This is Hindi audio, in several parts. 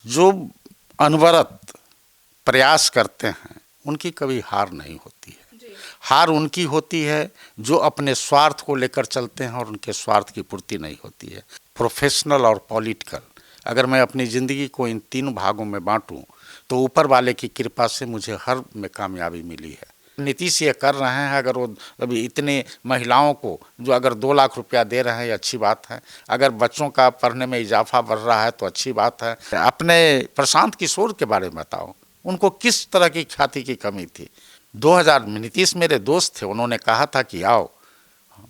जो अनवरत प्रयास करते हैं उनकी कभी हार नहीं होती है। हार उनकी होती है जो अपने स्वार्थ को लेकर चलते हैं और उनके स्वार्थ की पूर्ति नहीं होती है। प्रोफेशनल और पॉलिटिकल, अगर मैं अपनी ज़िंदगी को इन तीन भागों में बांटूं तो ऊपर वाले की कृपा से मुझे हर में कामयाबी मिली है। नीतीश ये कर रहे हैं, अगर वो अभी इतने महिलाओं को जो अगर 2 लाख रुपया दे रहे हैं ये अच्छी बात है। अगर बच्चों का पढ़ने में इजाफा बढ़ रहा है तो अच्छी बात है। अपने प्रशांत किशोर के बारे में बताओ, उनको किस तरह की ख्याति की कमी थी। 2000 में नीतीश मेरे दोस्त थे, उन्होंने कहा था कि आओ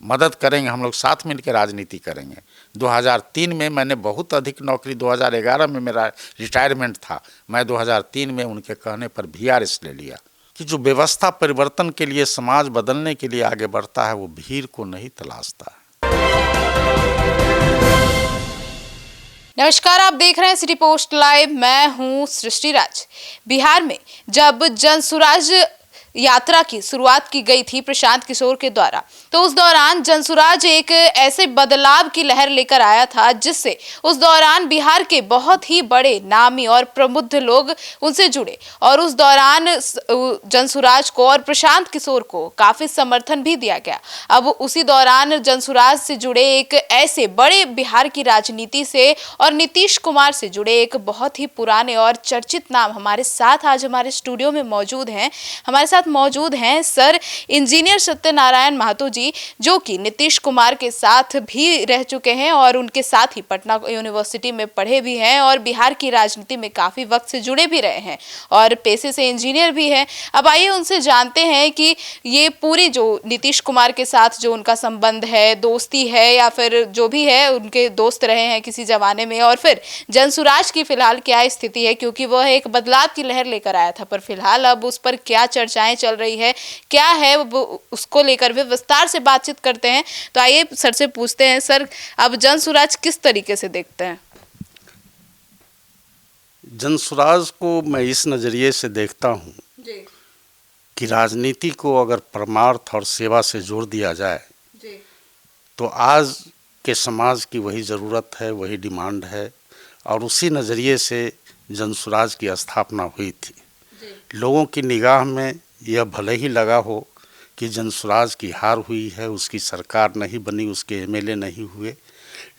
मदद करेंगे, हम लोग साथ मिलकर राजनीति करेंगे। 2003 में मैंने बहुत अधिक नौकरी, 2011 में मेरा रिटायरमेंट था, मैं 2003 में उनके कहने पर VRS ले लिया। कि जो व्यवस्था परिवर्तन के लिए, समाज बदलने के लिए आगे बढ़ता है वो भीड़ को नहीं तलाशता है। नमस्कार, आप देख रहे हैं सिटी पोस्ट लाइव। मैं हूं सृष्टि राज। बिहार में जब जनसुराज यात्रा की शुरुआत की गई थी प्रशांत किशोर के द्वारा, तो उस दौरान जनसुराज एक ऐसे बदलाव की लहर लेकर आया था जिससे उस दौरान बिहार के बहुत ही बड़े नामी और प्रबुद्ध लोग उनसे जुड़े और उस दौरान जनसुराज को और प्रशांत किशोर को काफी समर्थन भी दिया गया। अब उसी दौरान जनसुराज से जुड़े एक ऐसे बड़े बिहार की राजनीति से और नीतीश कुमार से जुड़े एक बहुत ही पुराने और चर्चित नाम हमारे साथ आज हमारे स्टूडियो में मौजूद हैं। हमारे साथ मौजूद हैं सर इंजीनियर सत्यनारायण महतो जी, जो कि नीतीश कुमार के साथ भी रह चुके हैं और उनके साथ ही पटना यूनिवर्सिटी में पढ़े भी हैं और बिहार की राजनीति में काफी वक्त से जुड़े भी रहे हैं और पेशे से इंजीनियर भी हैं। अब आइए उनसे जानते हैं कि ये पूरी जो नीतीश कुमार के साथ जो उनका संबंध है, दोस्ती है या फिर जो भी है, उनके दोस्त रहे हैं किसी जमाने में, और फिर जनसुराज की फिलहाल क्या स्थिति है, क्योंकि वह एक बदलाव की लहर लेकर आया था, पर फिलहाल अब उस पर क्या चर्चाएं चल रही है, क्या है उसको लेकर भी विस्तार से बातचीत करते हैं। तो आइए सर से पूछते हैं, सर अब जनसुराज किस तरीके से देखते हैं? जनसुराज को मैं इस नज़रिए से देखता हूँ कि राजनीति को अगर परमार्थ और सेवा से जोड़ दिया जाए तो आज के समाज की वही ज़रूरत है, वही डिमांड है, और उसी नज़रिए से जनसुराज की स्थापना हुई थी। लोगों की निगाह में यह भले ही लगा हो कि जनसुराज की हार हुई है, उसकी सरकार नहीं बनी, उसके MLA नहीं हुए,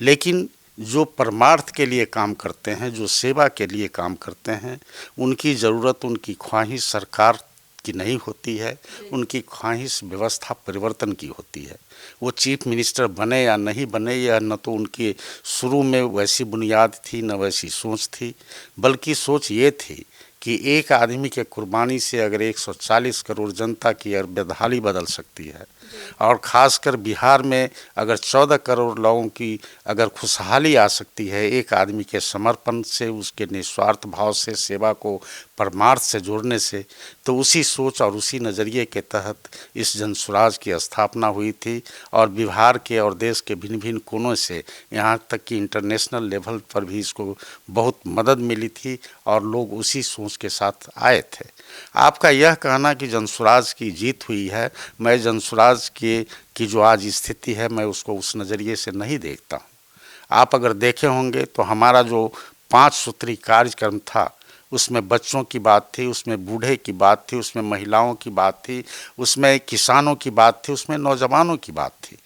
लेकिन जो परमार्थ के लिए काम करते हैं, जो सेवा के लिए काम करते हैं, उनकी ज़रूरत, उनकी ख्वाहिश सरकार की नहीं होती है, उनकी ख्वाहिश व्यवस्था परिवर्तन की होती है। वो चीफ मिनिस्टर बने या नहीं बने, यह न तो उनकी शुरू में वैसी बुनियाद थी न वैसी सोच थी, बल्कि सोच ये थी कि एक आदमी के कुर्बानी से अगर 140 करोड़ जनता की बदहाली बदल सकती है, और ख़ासकर बिहार में अगर 14 करोड़ लोगों की अगर खुशहाली आ सकती है एक आदमी के समर्पण से, उसके निस्वार्थ भाव से, सेवा को परमार्थ से जोड़ने से, तो उसी सोच और उसी नज़रिए के तहत इस जनसुराज की स्थापना हुई थी। और बिहार के और देश के भिन्न भिन्न कोनों से यहाँ तक कि इंटरनेशनल लेवल पर भी इसको बहुत मदद मिली थी और लोग उसी सोच के साथ आए थे। आपका यह कहना कि जनसुराज की जीत हुई है, मैं जनसुराज की जो आज स्थिति है मैं उसको उस नज़रिए से नहीं देखता हूँ। आप अगर देखे होंगे तो हमारा जो 5 सूत्री कार्यक्रम था उसमें बच्चों की बात थी, उसमें बूढ़े की बात थी, उसमें महिलाओं की बात थी, उसमें किसानों की बात थी, उसमें नौजवानों की बात थी।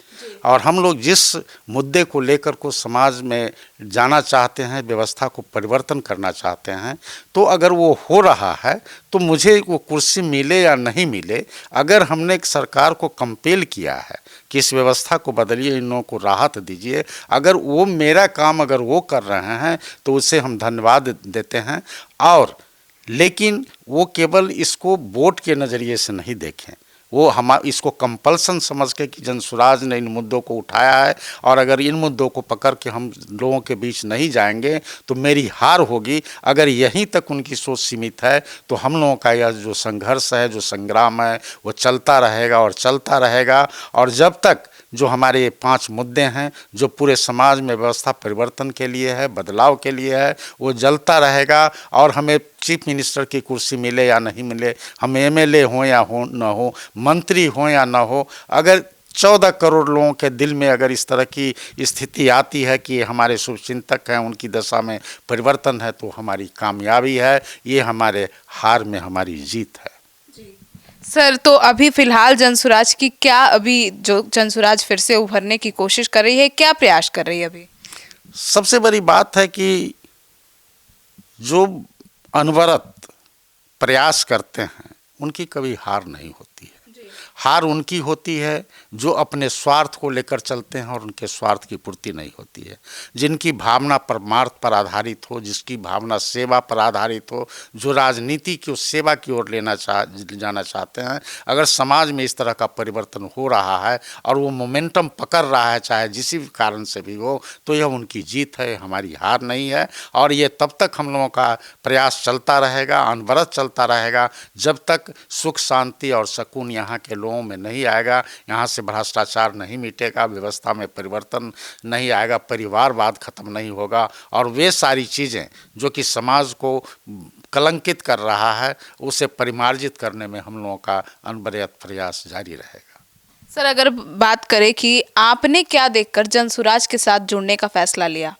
और हम लोग जिस मुद्दे को लेकर को समाज में जाना चाहते हैं, व्यवस्था को परिवर्तन करना चाहते हैं, तो अगर वो हो रहा है तो मुझे वो कुर्सी मिले या नहीं मिले, अगर हमने सरकार को कंपेल किया है कि इस व्यवस्था को बदलिए, इन लोगों को राहत दीजिए, अगर वो मेरा काम अगर वो कर रहे हैं तो उसे हम धन्यवाद देते हैं। और लेकिन वो केवल इसको वोट के नज़रिए से नहीं देखें, वो हम इसको कंपल्सन समझ के कि जनसुराज ने इन मुद्दों को उठाया है और अगर इन मुद्दों को पकड़ के हम लोगों के बीच नहीं जाएंगे तो मेरी हार होगी। अगर यहीं तक उनकी सोच सीमित है तो हम लोगों का यह जो संघर्ष है, जो संग्राम है, वो चलता रहेगा और चलता रहेगा। और जब तक जो हमारे ये 5 मुद्दे हैं जो पूरे समाज में व्यवस्था परिवर्तन के लिए है, बदलाव के लिए है, वो जलता रहेगा। और हमें चीफ मिनिस्टर की कुर्सी मिले या नहीं मिले, हम MLA हों या हो न हो, मंत्री हों या ना हो, अगर 14 करोड़ लोगों के दिल में अगर इस तरह की स्थिति आती है कि हमारे शुभचिंतक हैं, उनकी दशा में परिवर्तन है, तो हमारी कामयाबी है, ये हमारे हार में हमारी जीत है। सर, तो अभी फिलहाल जनसुराज की क्या, अभी जो जनसुराज फिर से उभरने की कोशिश कर रही है, क्या प्रयास कर रही है अभी? सबसे बड़ी बात है कि जो अनवरत प्रयास करते हैं उनकी कभी हार नहीं होती है। हार उनकी होती है जो अपने स्वार्थ को लेकर चलते हैं और उनके स्वार्थ की पूर्ति नहीं होती है। जिनकी भावना परमार्थ पर आधारित हो, जिसकी भावना सेवा पर आधारित हो, जो राजनीति की उस सेवा की ओर जाना चाहते हैं, अगर समाज में इस तरह का परिवर्तन हो रहा है और वो मोमेंटम पकड़ रहा है, चाहे जिस भी कारण से भी हो, तो यह उनकी जीत है, हमारी हार नहीं है। और ये तब तक हम लोगों का प्रयास चलता रहेगा, अनवरत चलता रहेगा, जब तक सुख शांति और सुकून यहाँ के लोगों में नहीं आएगा, यहाँ से भ्रष्टाचार नहीं मिटेगा, व्यवस्था में परिवर्तन नहीं आएगा, परिवारवाद खत्म नहीं होगा, और वे सारी चीज़ें जो कि समाज को कलंकित कर रहा है, उसे परिमार्जित करने में हम लोगों का अनवरत प्रयास जारी रहेगा। सर, अगर बात करें कि आपने क्या देखकर जनसुराज के साथ जुड़ने का फैसला लिया,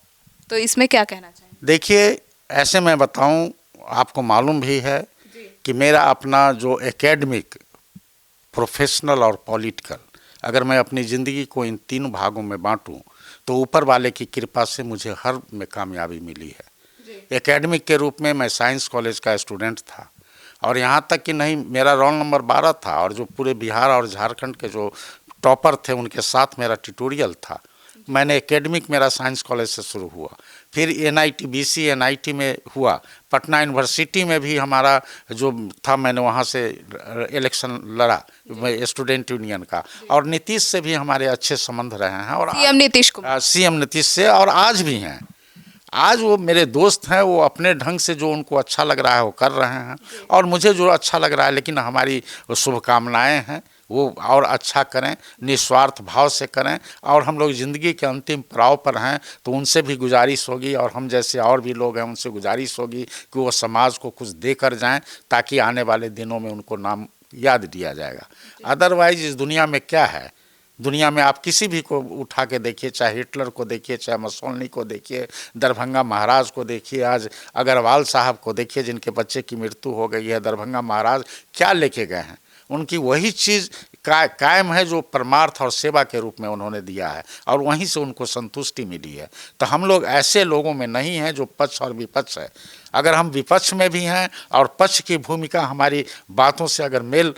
तो इसमें क्या कहना चाहेंगे? देखिए, ऐसे मैं बताऊं, आपको मालूम भी है कि मेरा अपना जो एकेडमिक, प्रोफेशनल और पॉलिटिकल, अगर मैं अपनी ज़िंदगी को इन 3 भागों में बांटूं, तो ऊपर वाले की कृपा से मुझे हर में कामयाबी मिली है। एकेडमिक के रूप में मैं साइंस कॉलेज का स्टूडेंट था, और यहाँ तक कि नहीं, मेरा रोल नंबर 12 था, और जो पूरे बिहार और झारखंड के जो टॉपर थे उनके साथ मेरा ट्यूटोरियल था। मैंने एकेडमिक मेरा साइंस कॉलेज से शुरू हुआ, फिर NIT BC NIT में हुआ, पटना यूनिवर्सिटी में भी हमारा जो था, मैंने वहाँ से इलेक्शन लड़ा स्टूडेंट यूनियन का, और नीतीश से भी हमारे अच्छे संबंध रहे हैं, और CM नीतीश से, और आज भी हैं। आज वो मेरे दोस्त हैं, वो अपने ढंग से जो उनको अच्छा लग रहा है वो कर रहे हैं, और मुझे जो अच्छा लग रहा है, लेकिन हमारी शुभकामनाएं हैं वो और अच्छा करें, निस्वार्थ भाव से करें, और हम लोग ज़िंदगी के अंतिम पड़ाव पर हैं, तो उनसे भी गुजारिश होगी, और हम जैसे और भी लोग हैं उनसे गुजारिश होगी कि वो समाज को कुछ दे कर जाएँ, ताकि आने वाले दिनों में उनको नाम याद दिया जाएगा। अदरवाइज इस दुनिया में क्या है, दुनिया में आप किसी भी को उठा के देखिए, चाहे हिटलर को देखिए, चाहे मुसोलिनी को देखिए, दरभंगा महाराज को देखिए, आज अग्रवाल साहब को देखिए जिनके बच्चे की मृत्यु हो गई है। दरभंगा महाराज क्या लेके गए हैं? उनकी वही चीज़ कायम है जो परमार्थ और सेवा के रूप में उन्होंने दिया है, और वहीं से उनको संतुष्टि मिली है। तो हम लोग ऐसे लोगों में नहीं हैं जो पक्ष और विपक्ष है। अगर हम विपक्ष में भी हैं और पक्ष की भूमिका हमारी बातों से अगर मेल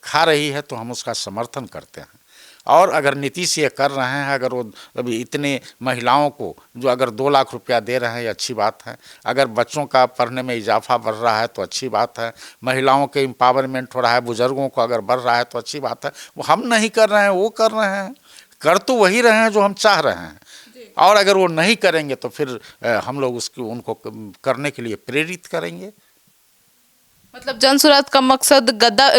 खा रही है, तो हम उसका समर्थन करते हैं। और अगर नीतीश ये कर रहे हैं, अगर वो अभी इतने महिलाओं को जो अगर 2 लाख रुपया दे रहे हैं, ये अच्छी बात है। अगर बच्चों का पढ़ने में इजाफा बढ़ रहा है तो अच्छी बात है। महिलाओं के एम्पावरमेंट हो रहा है, बुजुर्गों को अगर बढ़ रहा है तो अच्छी बात है। वो हम नहीं कर रहे हैं, वो कर रहे हैं। कर तो वही रहे हैं जो हम चाह रहे हैं, और अगर वो नहीं करेंगे तो फिर हम लोग उनको करने के लिए प्रेरित करेंगे। मतलब जनसुराज का मकसद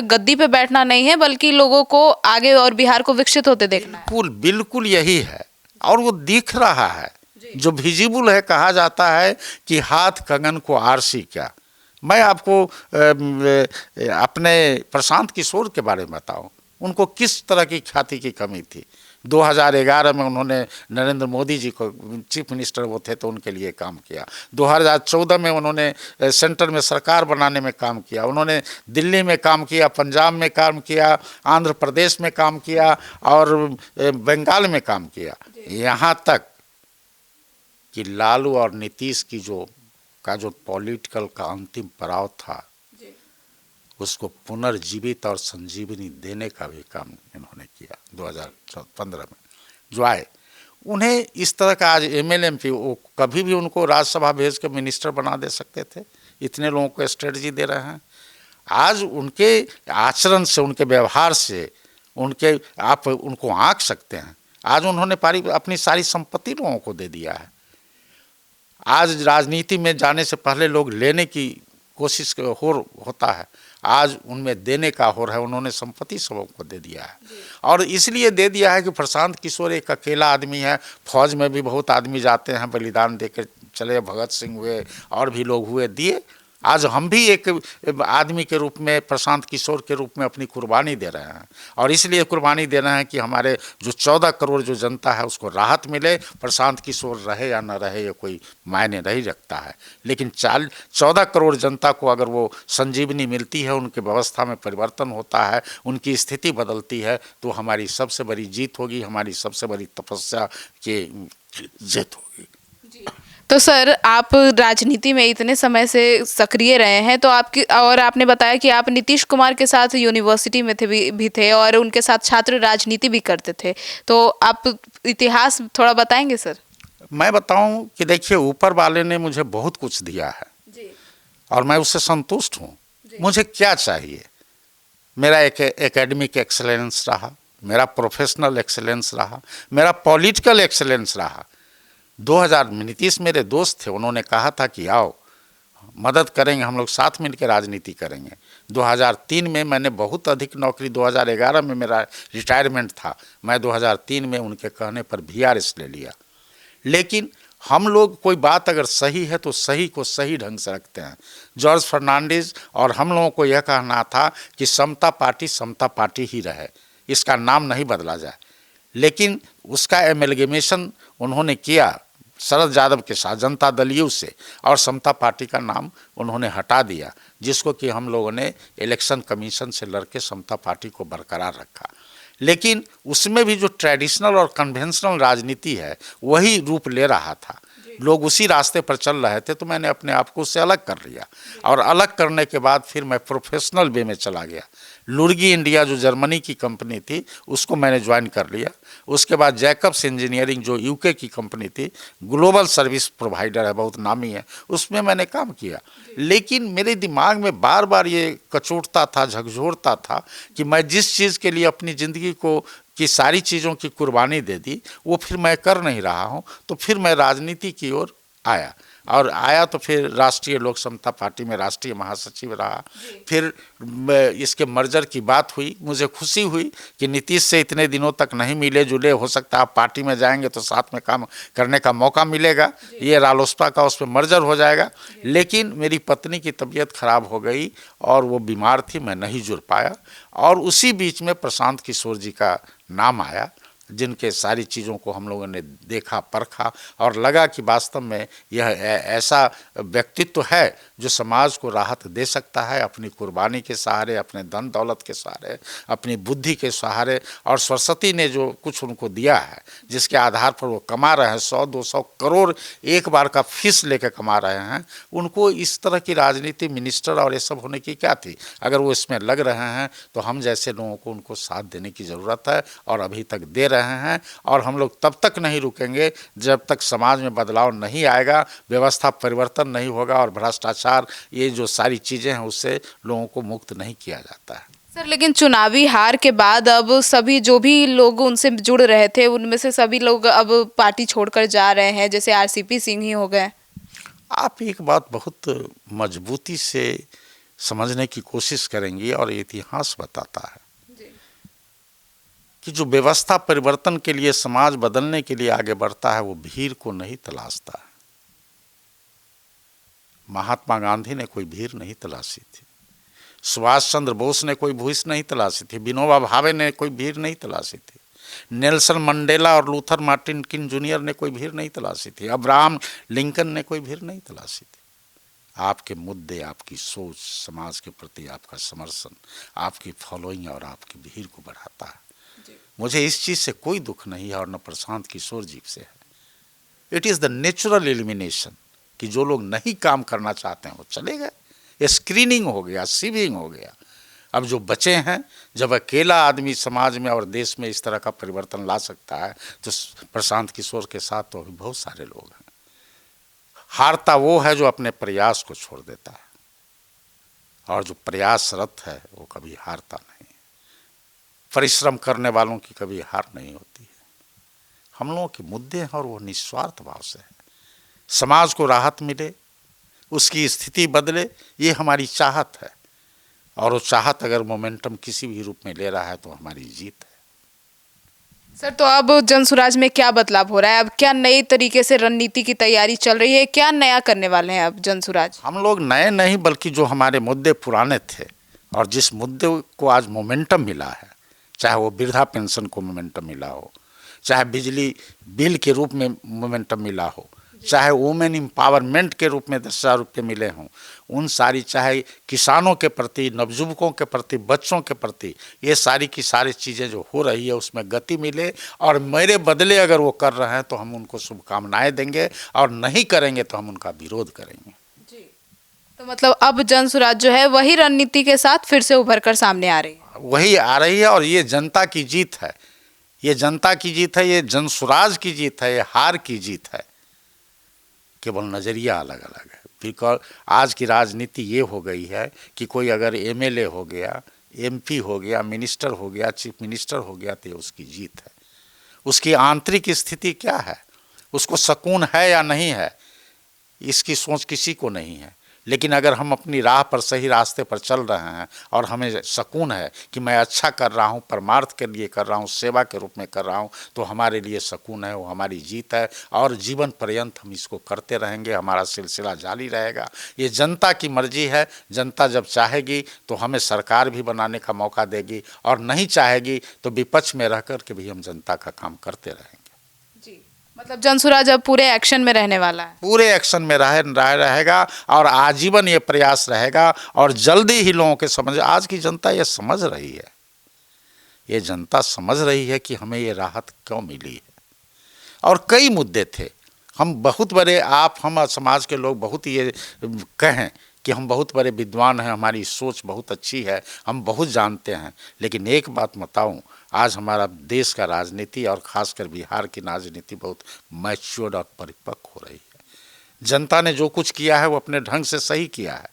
गद्दी पे बैठना नहीं है, बल्कि लोगों को आगे और बिहार को विकसित होते देखना है। बिल्कुल बिल्कुल यही है, और वो दिख रहा है, जो विजिबल है। कहा जाता है कि हाथ कंगन को आरसी क्या। मैं आपको अपने प्रशांत किशोर के बारे में बताऊं, उनको किस तरह की ख्याति की कमी थी। 2011 में उन्होंने नरेंद्र मोदी जी को, चीफ मिनिस्टर वो थे, तो उनके लिए काम किया। 2014 में उन्होंने सेंटर में सरकार बनाने में काम किया। उन्होंने दिल्ली में काम किया, पंजाब में काम किया, आंध्र प्रदेश में काम किया, और बंगाल में काम किया। यहाँ तक कि लालू और नीतीश की जो पॉलिटिकल का अंतिम पड़ाव था, उसको पुनर्जीवित और संजीवनी देने का भी काम इन्होंने किया 2015 में जो आए। उन्हें इस तरह का आज MLA MP, वो कभी भी उनको राज्यसभा भेज के मिनिस्टर बना दे सकते थे। इतने लोगों को स्ट्रेटजी दे रहे हैं। आज उनके आचरण से, उनके व्यवहार से, आप उनको आंक सकते हैं। आज उन्होंने अपनी सारी संपत्ति लोगों को दे दिया है। आज राजनीति में जाने से पहले लोग लेने की कोशिश होता है, आज उनमें देने का हो रहा है। उन्होंने संपत्ति सबों को दे दिया है, और इसलिए दे दिया है कि प्रशांत किशोर एक अकेला आदमी है। फौज में भी बहुत आदमी जाते हैं, बलिदान देकर चले, भगत सिंह हुए और भी लोग हुए, दिए, आज हम भी एक आदमी के रूप में, प्रशांत किशोर के रूप में अपनी कुर्बानी दे रहे हैं, और इसलिए कुर्बानी दे रहे हैं कि हमारे जो 14 करोड़ जो जनता है उसको राहत मिले। प्रशांत किशोर रहे या न रहे ये कोई मायने नहीं रखता है, लेकिन 14 करोड़ जनता को अगर वो संजीवनी मिलती है, उनके व्यवस्था में परिवर्तन होता है, उनकी स्थिति बदलती है, तो हमारी सबसे बड़ी जीत होगी, हमारी सबसे बड़ी तपस्या की जीत होगी। तो सर, आप राजनीति में इतने समय से सक्रिय रहे हैं, तो आपकी, और आपने बताया कि आप नीतीश कुमार के साथ यूनिवर्सिटी में भी थे और उनके साथ छात्र राजनीति भी करते थे, तो आप इतिहास थोड़ा बताएंगे सर? मैं बताऊं कि देखिए, ऊपर वाले ने मुझे बहुत कुछ दिया है जी, और मैं उससे संतुष्ट हूँ। मुझे क्या चाहिए? मेरा एक एकेडमिक एक्सेलेंस रहा, मेरा प्रोफेशनल एक्सेलेंस रहा, मेरा पॉलिटिकल एक्सेलेंस रहा। 2000 में नीतीश मेरे दोस्त थे, उन्होंने कहा था कि आओ मदद करेंगे, हम लोग साथ मिलकर राजनीति करेंगे। 2003 में मैंने बहुत अधिक नौकरी, 2011 में मेरा रिटायरमेंट था, मैं 2003 में उनके कहने पर VRS ले लिया। लेकिन हम लोग, कोई बात अगर सही है तो सही को सही ढंग से रखते हैं। जॉर्ज फर्नांडिस और हम लोगों को यह कहना था कि समता पार्टी ही रहे, इसका नाम नहीं बदला जाए। लेकिन उसका एमेलगेमेशन उन्होंने किया शरद यादव के साथ, जनता दल यू से, और समता पार्टी का नाम उन्होंने हटा दिया, जिसको कि हम लोगों ने इलेक्शन कमीशन से लड़के समता पार्टी को बरकरार रखा। लेकिन उसमें भी जो ट्रेडिशनल और कन्वेंशनल राजनीति है वही रूप ले रहा था, लोग उसी रास्ते पर चल रहे थे, तो मैंने अपने आप को उससे अलग कर लिया। और अलग करने के बाद फिर मैं प्रोफेशनल वे में चला गया। लुर्गी इंडिया जो जर्मनी की कंपनी थी उसको मैंने ज्वाइन कर लिया। उसके बाद जैकब्स इंजीनियरिंग जो यूके की कंपनी थी, ग्लोबल सर्विस प्रोवाइडर है, बहुत नामी है, उसमें मैंने काम किया। लेकिन मेरे दिमाग में बार बार ये कचोटता था, झकझोरता था कि मैं जिस चीज़ के लिए अपनी ज़िंदगी को की सारी चीज़ों की कुर्बानी दे दी, वो फिर मैं कर नहीं रहा हूँ। तो फिर मैं राजनीति की ओर आया, और आया तो फिर राष्ट्रीय लोक समता पार्टी में राष्ट्रीय महासचिव रहा। फिर इसके मर्जर की बात हुई, मुझे खुशी हुई कि नीतीश से इतने दिनों तक नहीं मिले जुले, हो सकता है आप पार्टी में जाएंगे तो साथ में काम करने का मौका मिलेगा, ये रालोसपा का उस पर मर्जर हो जाएगा। लेकिन मेरी पत्नी की तबीयत खराब हो गई और वो बीमार थी, मैं नहीं जुड़ पाया। और उसी बीच में प्रशांत किशोर जी का नाम आया, जिनके सारी चीज़ों को हम लोगों ने देखा, परखा, और लगा कि वास्तव में यह ऐसा व्यक्तित्व है जो समाज को राहत दे सकता है, अपनी कुर्बानी के सहारे, अपने धन दौलत के सहारे, अपनी बुद्धि के सहारे। और सरस्वती ने जो कुछ उनको दिया है, जिसके आधार पर वो कमा रहे हैं, 100-200 करोड़ एक बार का फीस लेकर कमा रहे हैं, उनको इस तरह की राजनीति, मिनिस्टर और ये सब होने की क्या थी? अगर वो इसमें लग रहे हैं तो हम जैसे लोगों को उनको साथ देने की ज़रूरत है, और अभी तक दे रहे हैं। और हम लोग तब तक नहीं रुकेंगे जब तक समाज में बदलाव नहीं आएगा, व्यवस्था परिवर्तन नहीं होगा, और भ्रष्टाचार, ये जो सारी चीज़ें हैं, उससे लोगों को मुक्त नहीं किया जाता है। सर, लेकिन चुनावी हार के बाद अब सभी जो भी लोग उनसे जुड़ रहे थे, उनमें से सभी लोग अब पार्टी छोड़कर जा रहे हैं, जैसे RCP सिंह ही हो गए। आप एक बात बहुत मजबूती से समझने की कोशिश करेंगी, और इतिहास बताता है कि जो व्यवस्था परिवर्तन के लिए, समाज बदलने के लिए आगे बढ़ता है, वो भीड़ को नहीं तलाशता है। महात्मा गांधी ने कोई भीड़ नहीं तलाशी थी, सुभाष चंद्र बोस ने कोई भीड़ नहीं तलाशी थी, विनोबा भावे ने कोई भीड़ नहीं तलाशी थी, नेल्सन मंडेला और लूथर मार्टिन किंग जूनियर ने कोई भीड़ नहीं तलाशी थी, अब्राहम लिंकन ने कोई भीड़ नहीं तलाशी थी। आपके मुद्दे, आपकी सोच, समाज के प्रति आपका समर्थन, आपकी फॉलोइंग और आपकी भीड़ को बढ़ाता है। मुझे इस चीज़ से कोई दुख नहीं है, और न प्रशांत किशोर जी से है। It is the natural elimination कि जो लोग नहीं काम करना चाहते हैं वो चले गए, ये स्क्रीनिंग हो गया, सीविंग हो गया। अब जो बचे हैं, जब अकेला आदमी समाज में और देश में इस तरह का परिवर्तन ला सकता है, तो प्रशांत किशोर के साथ तो अभी बहुत सारे लोग हैं। हारता वो है जो अपने प्रयास को छोड़ देता है, और जो प्रयासरत है वो कभी हारता नहीं। परिश्रम करने वालों की कभी हार नहीं होती है। हम लोगों के मुद्दे हैं, और वो निस्वार्थ भाव से है। समाज को राहत मिले, उसकी स्थिति बदले, ये हमारी चाहत है। और वो चाहत अगर मोमेंटम किसी भी रूप में ले रहा है तो हमारी जीत है। सर, तो अब जनसुराज में क्या बदलाव हो रहा है? अब क्या नई तरीके से रणनीति की तैयारी चल रही है? क्या नया करने वाले हैं अब जनसुराज? हम लोग नए नहीं बल्कि जो हमारे मुद्दे पुराने थे और जिस मुद्दे को आज मोमेंटम मिला है, चाहे वो वृद्धा पेंशन को मोमेंटम मिला हो, चाहे बिजली बिल के रूप में मोमेंटम मिला हो, चाहे वुमेन एम्पावरमेंट के रूप में 10,000 रुपये मिले हों, उन सारी, चाहे किसानों के प्रति, नवयुवकों के प्रति, बच्चों के प्रति, ये सारी की सारी चीज़ें जो हो रही है उसमें गति मिले। और मेरे बदले अगर वो कर रहे हैं तो हम उनको शुभकामनाएं देंगे और नहीं करेंगे तो हम उनका विरोध करेंगे। जी, तो मतलब अब जनसुराज जो है वही रणनीति के साथ फिर से उभर कर सामने आ रही है। वही आ रही है और ये जनता की जीत है, ये जनता की जीत है, ये जनसुराज की जीत है, ये हार की जीत है। केवल नज़रिया अलग अलग है। बिकॉज आज की राजनीति ये हो गई है कि कोई अगर एमएलए हो गया, एमपी हो गया, मिनिस्टर हो गया, चीफ मिनिस्टर हो गया तो ये उसकी जीत है। उसकी आंतरिक स्थिति क्या है, उसको सुकून है या नहीं है, इसकी सोच किसी को नहीं है। लेकिन अगर हम अपनी राह पर, सही रास्ते पर चल रहे हैं और हमें सुकून है कि मैं अच्छा कर रहा हूँ, परमार्थ के लिए कर रहा हूँ, सेवा के रूप में कर रहा हूँ, तो हमारे लिए सुकून है, वो हमारी जीत है और जीवन पर्यंत हम इसको करते रहेंगे, हमारा सिलसिला जारी रहेगा। ये जनता की मर्जी है। जनता जब चाहेगी तो हमें सरकार भी बनाने का मौका देगी और नहीं चाहेगी तो विपक्ष में रह कर के भी हम जनता का काम करते रहेंगे। मतलब जनसुराज अब पूरे एक्शन में रहने वाला है, पूरे एक्शन में रहेगा और आजीवन ये प्रयास रहेगा और जल्दी ही लोगों के समझ, आज की जनता ये समझ रही है, ये जनता समझ रही है कि हमें ये राहत क्यों मिली है। और कई मुद्दे थे, हम बहुत बड़े, हम समाज के लोग बहुत ये कहें कि हम बहुत बड़े विद्वान हैं, हमारी सोच बहुत अच्छी है, हम बहुत जानते हैं, लेकिन एक बात बताऊं, आज हमारा देश का राजनीति और खासकर बिहार की राजनीति बहुत मैच्योर्ड और परिपक्व हो रही है। जनता ने जो कुछ किया है वो अपने ढंग से सही किया है।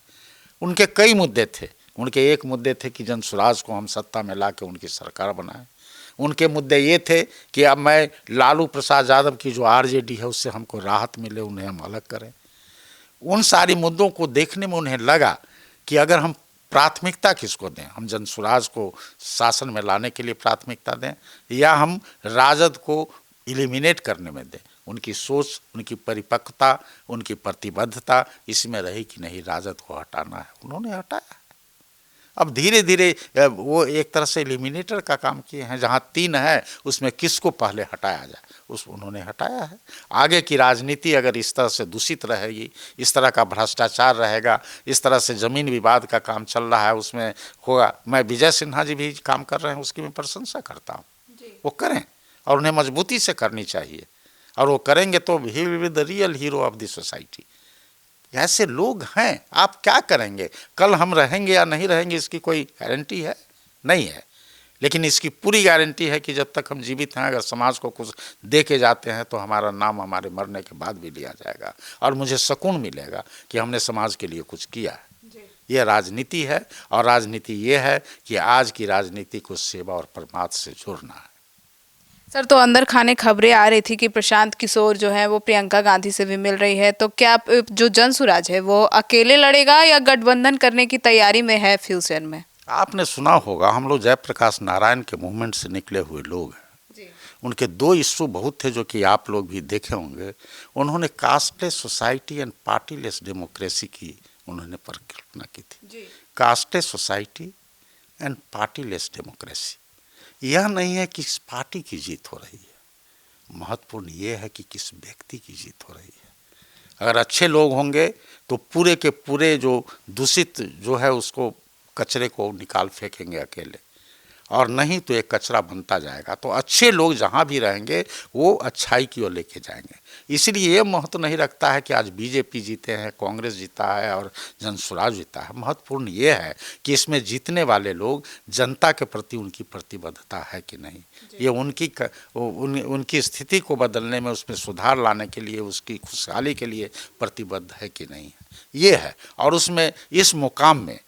उनके कई मुद्दे थे, उनके एक मुद्दे थे कि जनसुराज को हम सत्ता में ला के उनकी सरकार बनाएं। उनके मुद्दे ये थे कि अब मैं लालू प्रसाद यादव की जो आरजेडी है उससे हमको राहत मिले, उन्हें हम अलग करें। उन सारी मुद्दों को देखने में उन्हें लगा कि अगर हम प्राथमिकता किसको दें, हम जनसुराज को शासन में लाने के लिए प्राथमिकता दें या हम राजद को इलिमिनेट करने में दें। उनकी सोच, उनकी परिपक्वता, उनकी प्रतिबद्धता इसमें रही कि नहीं, राजद को हटाना है, उन्होंने हटाया। अब धीरे धीरे वो एक तरह से एलिमिनेटर का काम किए हैं, जहाँ 3 है उसमें किसको पहले हटाया जाए उस उन्होंने हटाया है। आगे की राजनीति अगर इस तरह से दूषित रहेगी, इस तरह का भ्रष्टाचार रहेगा, इस तरह से ज़मीन विवाद का काम चल रहा है उसमें होगा, मैं विजय सिन्हा जी भी काम कर रहे हैं उसकी मैं प्रशंसा करता हूँ, वो करें और उन्हें मजबूती से करनी चाहिए और वो करेंगे तो he will be the real hero of the society. ऐसे लोग हैं, आप क्या करेंगे, कल हम रहेंगे या नहीं रहेंगे इसकी कोई गारंटी है नहीं है, लेकिन इसकी पूरी गारंटी है कि जब तक हम जीवित हैं, अगर समाज को कुछ दे के जाते हैं तो हमारा नाम हमारे मरने के बाद भी लिया जाएगा और मुझे सुकून मिलेगा कि हमने समाज के लिए कुछ किया है। ये राजनीति है और राजनीति ये है कि आज की राजनीति को सेवा और परमार्थ से जोड़ना है। सर, तो अंदर खाने खबरें आ रही थी कि प्रशांत किशोर जो है वो प्रियंका गांधी से भी मिल रही है, तो क्या जो जनसुराज है वो अकेले लड़ेगा या गठबंधन करने की तैयारी में है फ्यूचर में? आपने सुना होगा, हम लोग जयप्रकाश नारायण के मूवमेंट से निकले हुए लोग हैं, उनके 2 इशू बहुत थे जो कि आप लोग भी देखे होंगे। उन्होंने कास्टलेस सोसाइटी एंड पार्टीलेस डेमोक्रेसी की उन्होंने परिकल्पना की थी। कास्टलेस सोसाइटी एंड पार्टीलेस डेमोक्रेसी, यह नहीं है कि किस पार्टी की जीत हो रही है, महत्वपूर्ण ये है कि किस व्यक्ति की जीत हो रही है। अगर अच्छे लोग होंगे तो पूरे के पूरे जो दूषित जो है उसको, कचरे को निकाल फेंकेंगे अकेले, और नहीं तो एक कचरा बनता जाएगा। तो अच्छे लोग जहाँ भी रहेंगे वो अच्छाई की ओर लेके जाएंगे। इसलिए ये महत्व नहीं रखता है कि आज बीजेपी जीते हैं, कांग्रेस जीता है और जनसुराज जीता है। महत्वपूर्ण ये है कि इसमें जीतने वाले लोग जनता के प्रति उनकी प्रतिबद्धता है कि नहीं, ये उनकी स्थिति को बदलने में, उसमें सुधार लाने के लिए, उसकी खुशहाली के लिए प्रतिबद्ध है कि नहीं, ये है। और उसमें इस मुकाम में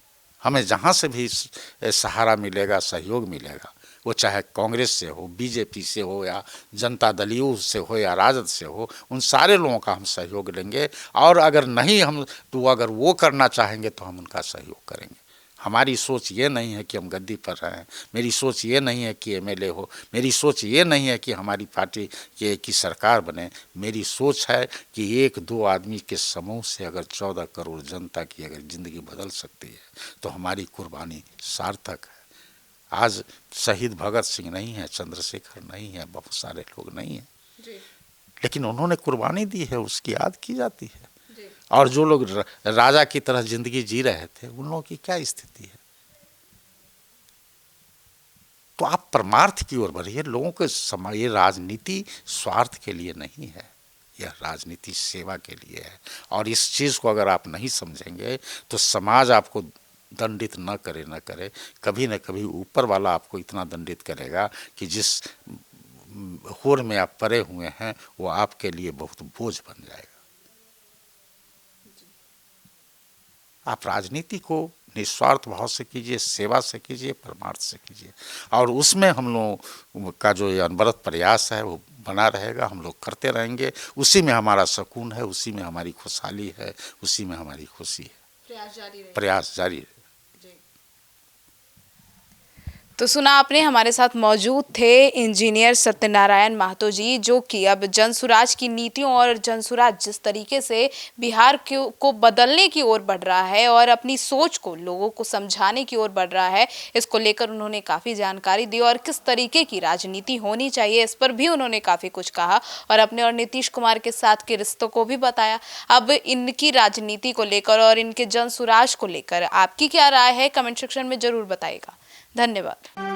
हमें जहाँ से भी सहारा मिलेगा, सहयोग मिलेगा, वो चाहे कांग्रेस से हो, बीजेपी से हो या जनता दल से हो या राजद से हो, उन सारे लोगों का हम सहयोग लेंगे। और अगर नहीं हम तो अगर वो करना चाहेंगे तो हम उनका सहयोग करेंगे। हमारी सोच ये नहीं है कि हम गद्दी पर रहें, मेरी सोच ये नहीं है कि एमएलए हो, मेरी सोच ये नहीं है कि हमारी पार्टी की सरकार बने। मेरी सोच है कि एक दो आदमी के समूह से अगर 14 करोड़ जनता की अगर ज़िंदगी बदल सकती है तो हमारी कुर्बानी सार्थक है। आज शहीद भगत सिंह नहीं है, चंद्रशेखर नहीं है, बहुत सारे लोग नहीं हैं, लेकिन उन्होंने कुर्बानी दी है, उसकी याद की जाती है। और जो लोग राजा की तरह जिंदगी जी रहे थे उन लोगों की क्या स्थिति है। तो आप परमार्थ की ओर बढ़िए। लोगों के समय, ये राजनीति स्वार्थ के लिए नहीं है, यह राजनीति सेवा के लिए है। और इस चीज़ को अगर आप नहीं समझेंगे तो समाज आपको दंडित न करे, कभी न कभी ऊपर वाला आपको इतना दंडित करेगा कि जिस होर में आप पड़े हुए हैं वो आपके लिए बहुत बोझ बन जाएगा। आप राजनीति को निस्वार्थ भाव से कीजिए, सेवा से कीजिए, परमार्थ से कीजिए, और उसमें हम लोगों का जो ये अनवरत प्रयास है वो बना रहेगा। हम लोग करते रहेंगे, उसी में हमारा सुकून है, उसी में हमारी खुशहाली है, उसी में हमारी खुशी है। प्रयास जारी रहे। तो सुना आपने, हमारे साथ मौजूद थे इंजीनियर सत्यनारायण महतो जी, जो कि अब जनसुराज की नीतियों और जनसुराज जिस तरीके से बिहार को बदलने की ओर बढ़ रहा है और अपनी सोच को लोगों को समझाने की ओर बढ़ रहा है, इसको लेकर उन्होंने काफ़ी जानकारी दी और किस तरीके की राजनीति होनी चाहिए इस पर भी उन्होंने काफ़ी कुछ कहा और अपने और नीतीश कुमार के साथ के रिश्तों को भी बताया। अब इनकी राजनीति को लेकर और इनके जनसुराज को लेकर आपकी क्या राय है, कमेंट सेक्शन में ज़रूर बताइएगा। धन्यवाद।